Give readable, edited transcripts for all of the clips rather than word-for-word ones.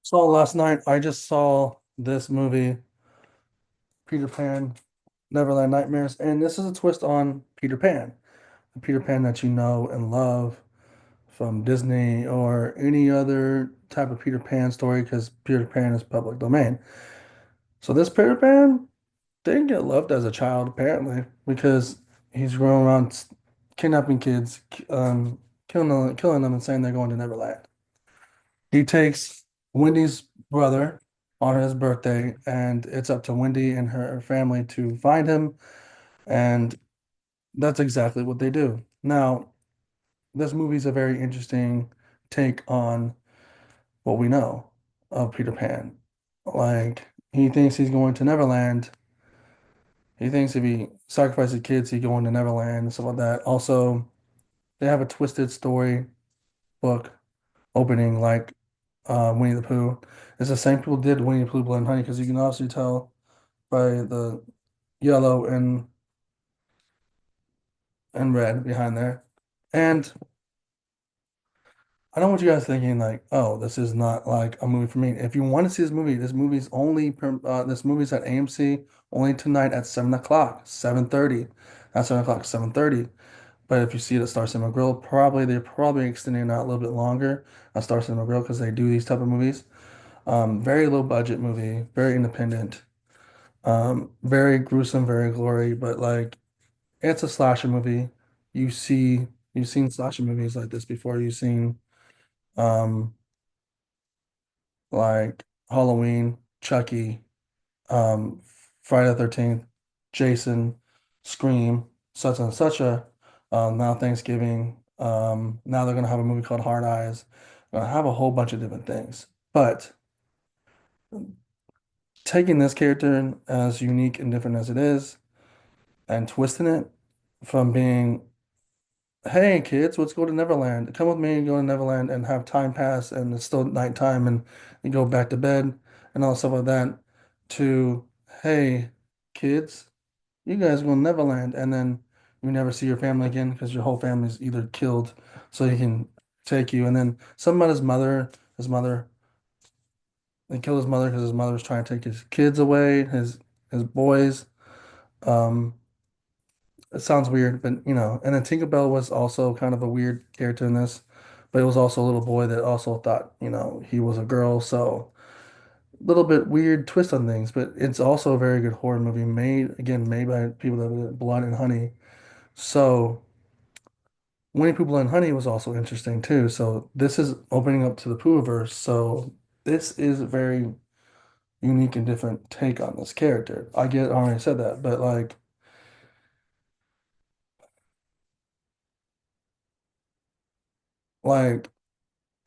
So last night I just saw this movie, Peter Pan, Neverland Nightmares, and this is a twist on Peter Pan, the Peter Pan that you know and love from Disney or any other type of Peter Pan story because Peter Pan is public domain. So this Peter Pan didn't get loved as a child apparently because he's growing around kidnapping kids, killing them and saying they're going to Neverland. He takes Wendy's brother on his birthday, and it's up to Wendy and her family to find him. And that's exactly what they do. Now, this movie's a very interesting take on what we know of Peter Pan. Like, he thinks he's going to Neverland. He thinks if he sacrifices kids, he's going to Neverland and stuff like that. Also, they have a twisted story book opening like Winnie the Pooh. It's the same people did Winnie the Pooh Blood and Honey because you can obviously tell by the yellow and red behind there. And I don't want you guys thinking like, oh, this is not like a movie for me. If you want to see this movie's at AMC only tonight at 7 o'clock, 7:30. Not 7 o'clock, 7:30. But if you see it at Star Cinema Grill, they're probably extending it out a little bit longer at Star Cinema Grill because they do these type of movies. Very low budget movie, very independent, very gruesome, very gory, but like it's a slasher movie. You see, you've seen slasher movies like this before. You've seen um like Halloween, Chucky, um Friday the 13th, Jason, Scream, such and such a now Thanksgiving. Now they're gonna have a movie called Hard Eyes. Gonna have a whole bunch of different things. But taking this character as unique and different as it is and twisting it from being, hey kids, let's go to Neverland. Come with me and go to Neverland and have time pass and it's still nighttime and you go back to bed and all stuff like that to, hey kids, you guys go to Neverland and then you never see your family again because your whole family's either killed so he can take you. And then something about his mother, they killed his mother because his mother was trying to take his kids away, his boys. Um, It sounds weird, but and then Tinkerbell was also kind of a weird character in this, but it was also a little boy that also thought, he was a girl, so a little bit weird twist on things, but it's also a very good horror movie made by people that did Blood and Honey. So Winnie Pooh Blood and Honey was also interesting too. So this is opening up to the Poohverse. So this is a very unique and different take on this character. I already said that, but like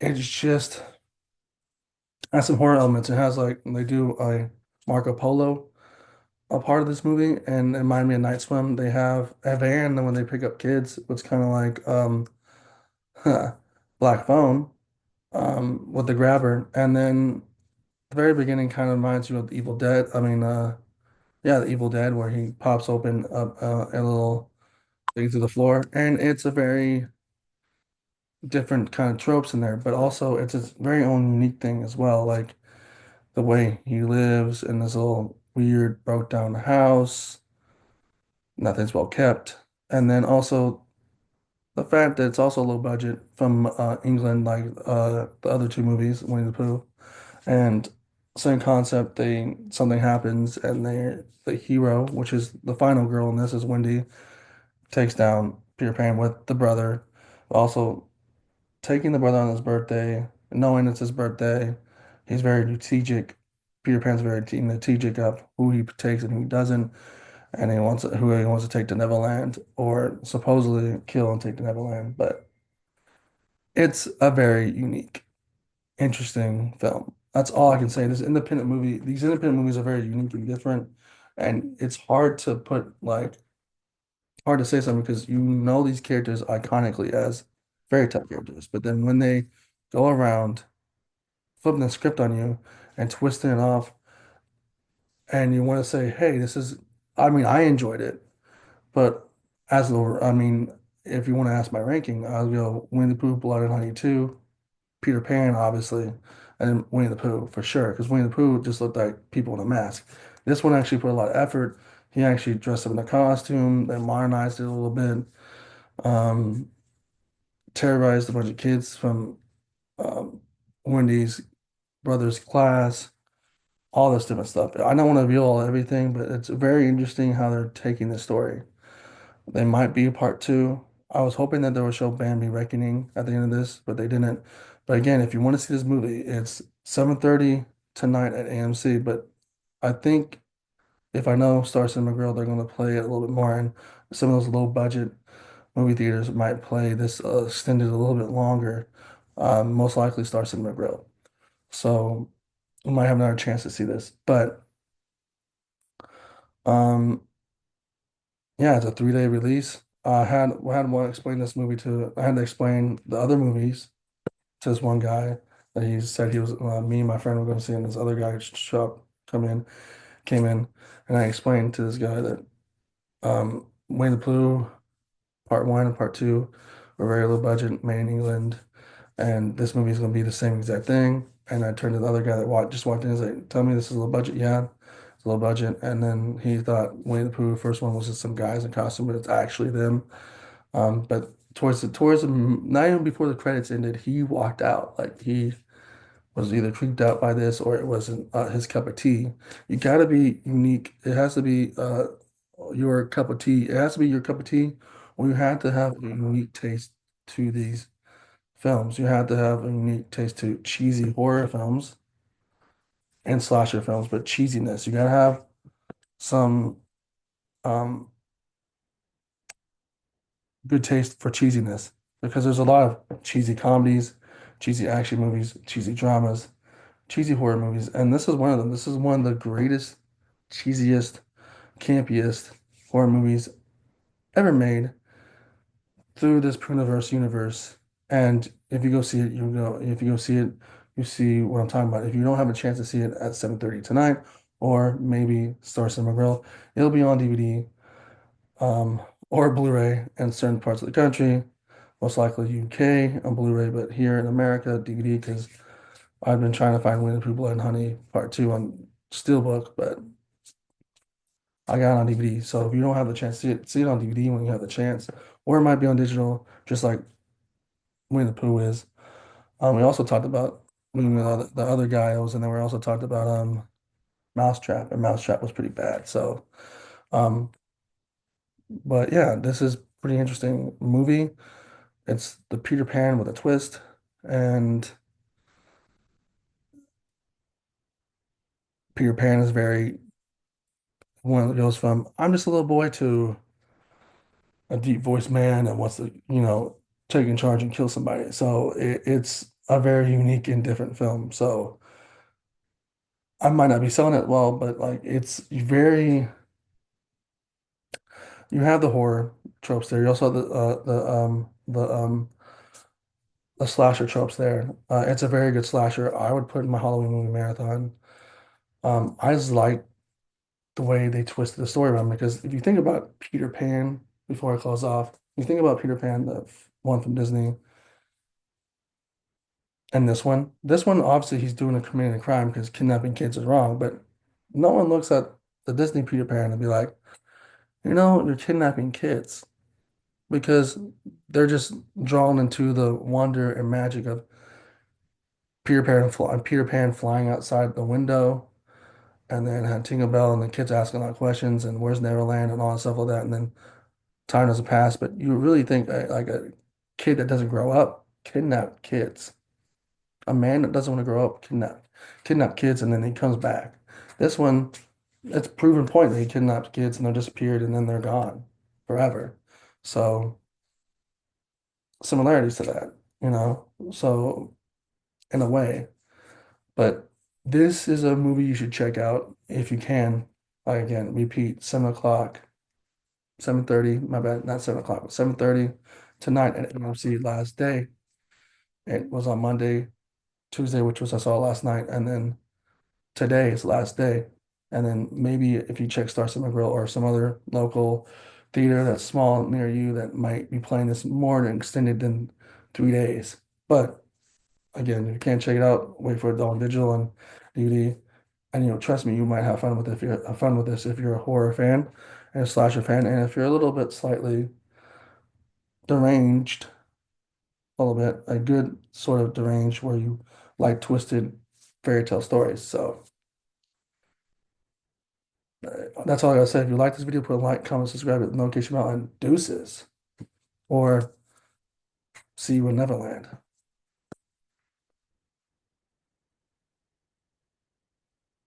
it's just has some horror elements. It has like they do a Marco Polo a part of this movie, and it reminded me of Night Swim. They have a van, and when they pick up kids, it's kind of like Black Phone with the grabber, and then the very beginning kind of reminds you of the Evil Dead. I mean, yeah, the Evil Dead, where he pops open a little thing through the floor, and it's a very different kind of tropes in there, but also it's its very own unique thing as well. Like the way he lives in this little weird broke down house, nothing's well kept. And then also the fact that it's also low budget from England, like the other two movies, Winnie the Pooh. And same concept, something happens and the hero, which is the final girl in this is Wendy, takes down Peter Pan with the brother. Also taking the brother on his birthday, knowing it's his birthday, he's very strategic. Peter Pan's very strategic of who he takes and who he doesn't, and who he wants to take to Neverland or supposedly kill and take to Neverland. But it's a very unique, interesting film. That's all I can say. These independent movies are very unique and different, and it's hard to say something because you know these characters iconically as fairy tale characters, but then when they go around flipping the script on you and twisting it off, and you want to say, "Hey, I mean, I enjoyed it, but I mean, if you want to ask my ranking, I'll go Winnie the Pooh, Blood and Honey 2, Peter Pan, obviously, and then Winnie the Pooh for sure, because Winnie the Pooh just looked like people in a mask. This one actually put a lot of effort. He actually dressed up in a costume, they modernized it a little bit, um, terrorized a bunch of kids from um, Wendy's brother's class, all this different stuff. I don't want to reveal everything, but it's very interesting how they're taking the story. They might be a part two. I was hoping that they would show Bambi Reckoning at the end of this, but they didn't. But again, if you want to see this movie, it's 7:30 tonight at AMC. But I think if I know Star Cinema Grill, they're going to play it a little bit more, and some of those low budget movie theaters might play this extended a little bit longer. Most likely Star Cinema Grill. So we might have another chance to see this. But um, yeah, it's a 3-day release. I had one explain this movie to. I had to explain the other movies to this one guy that he said he was. Me and my friend were going to see, and this other guy come in, came in, and I explained to this guy that Winnie the Pooh Part One and Part Two were very low budget, made in England, and this movie is going to be the same exact thing. And I turned to the other guy that just walked in and said, "Tell me this is low budget." Yeah, it's low budget. And then he thought Winnie the Pooh, first one was just some guys in costume, but it's actually them. But not even before the credits ended, he walked out. Like he was either creeped out by this or it wasn't his cup of tea. You got to be unique. It has to be your cup of tea. It has to be your cup of tea, or you have to have a unique taste to these films. You have to have a unique taste to cheesy horror films and slasher films, but cheesiness. You gotta have some um, good taste for cheesiness because there's a lot of cheesy comedies, cheesy action movies, cheesy dramas, cheesy horror movies, and this is one of them. This is one of the greatest, cheesiest, campiest horror movies ever made through this Puniverse universe. And if you go see it, you go. If you go see it, you see what I'm talking about. If you don't have a chance to see it at 7:30 tonight, or maybe Star Cinema Grill, it'll be on DVD or Blu-ray in certain parts of the country. Most likely UK on Blu-ray, but here in America, DVD because I've been trying to find Winnie the Pooh Blood and Honey Part 2 on Steelbook, but I got it on DVD. So if you don't have the chance to see it on DVD when you have the chance, or it might be on digital, just like Winnie the Pooh is. We also talked about the other guy that was in there. We also talked about Mousetrap, and Mousetrap was pretty bad. So, um, but yeah, this is pretty interesting movie. It's the Peter Pan with a twist, and Peter Pan is very one that goes from I'm just a little boy to a deep voiced man that wants to, take in charge and kill somebody. So it's a very unique and different film. So I might not be selling it well, but like it's very you have the horror tropes there. You also have the slasher tropes there. It's a very good slasher. I would put in my Halloween movie marathon. I just like the way they twisted the story around because if you think about Peter Pan, before I close off, you think about Peter Pan, the one from Disney, and this one obviously he's doing a committing a crime because kidnapping kids is wrong, but no one looks at the Disney Peter Pan and be like, you're kidnapping kids because they're just drawn into the wonder and magic of Peter Pan flying outside the window, and then had Tinkerbell and the kids asking a lot of questions and where's Neverland and all that stuff like that, and then time doesn't pass, but you really think like a kid that doesn't grow up kidnap kids, a man that doesn't want to grow up kidnap kids, and then he comes back. This one, it's proven point that he kidnaps kids and they're disappeared and then they're gone forever. So similarities to that, So in a way. But this is a movie you should check out if you can. Again, repeat, 7 o'clock, 7:30, my bad, not 7 o'clock, but 7:30 tonight at AMC last day. It was on Monday, Tuesday, which was I saw last night, and then today is last day. And then maybe if you check Star Cinema Grill or some other local theater that's small near you that might be playing this more extended than 3 days. But Again, if you can't check it out, wait for it on digital and DVD. And trust me, you might have fun with it if you're have fun with this if you're a horror fan and a slasher fan, and if you're a little bit slightly deranged, a little bit, a good sort of deranged where you like twisted fairy tale stories. So that's all I gotta say. If you like this video, put a like, comment, subscribe, hit the notification bell, and deuces. Or see you in Neverland.